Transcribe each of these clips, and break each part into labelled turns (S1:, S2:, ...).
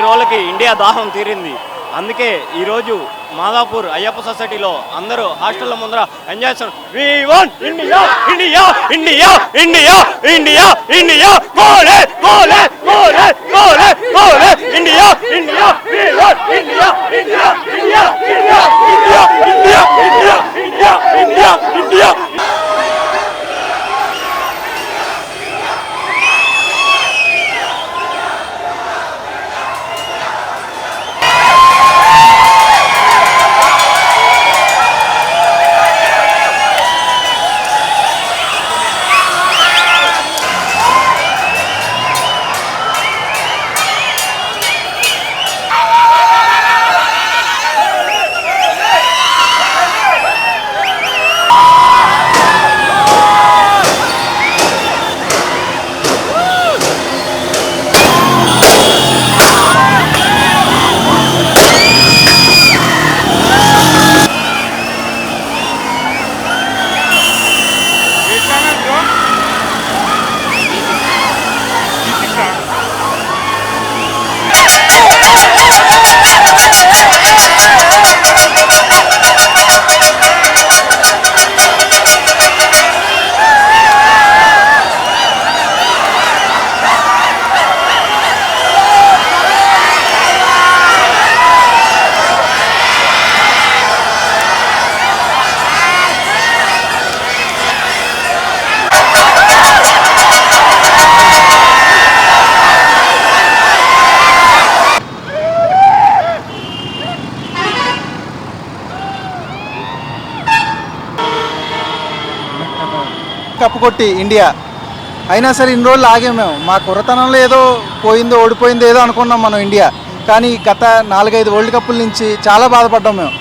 S1: రోజులకి ఇండియా దాహం తీరింది. అందుకే ఈరోజు మాదాపూర్ అయ్యప్ప సొసైటీలో అందరూ హాస్టల్ల ముందర ఎంజాయ్ చేస్తున్నారు. We want India India India India India India గోలే గోలే గోలే గోలే గోలే India India we want India India India India India India India India India.
S2: కప్పు కొట్టి ఇండియా అయినా సరే ఇన్ని రోజులు ఆగాం మేము. మా కుర్రతనంలో ఏదో పోయిందో ఓడిపోయిందో ఏదో అనుకున్నాం మనం ఇండియా. కానీ గత 4-5 వరల్డ్ కప్పుల నుంచి చాలా బాధపడ్డాం మేము.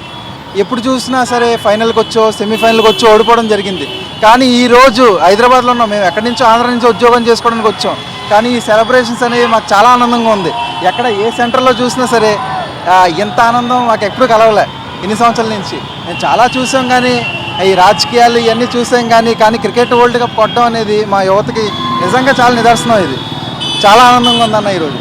S2: ఎప్పుడు చూసినా సరే ఫైనల్కి వచ్చో సెమీఫైనల్కి వచ్చో ఓడిపోవడం జరిగింది. కానీ ఈరోజు హైదరాబాద్లో ఉన్నాం మేము. ఎక్కడి నుంచో ఆంధ్ర నుంచి ఉద్యోగం చేసుకోవడానికి వచ్చాం. కానీ ఈ సెలబ్రేషన్స్ అనేవి మాకు చాలా ఆనందంగా ఉంది. ఎక్కడ ఏ సెంటర్లో చూసినా సరే ఇంత ఆనందం మాకు ఎప్పుడు కలవలే ఇన్ని సంవత్సరాల నుంచి. మేము చాలా చూసాం కానీ ఈ రాజకీయాలు ఇవన్నీ చూసాం కానీ క్రికెట్ వరల్డ్ కప్ కొట్టడం అనేది మా యువతకి నిజంగా చాలా నిదర్శనం. ఇది చాలా ఆనందంగా ఉందన్న ఈరోజు.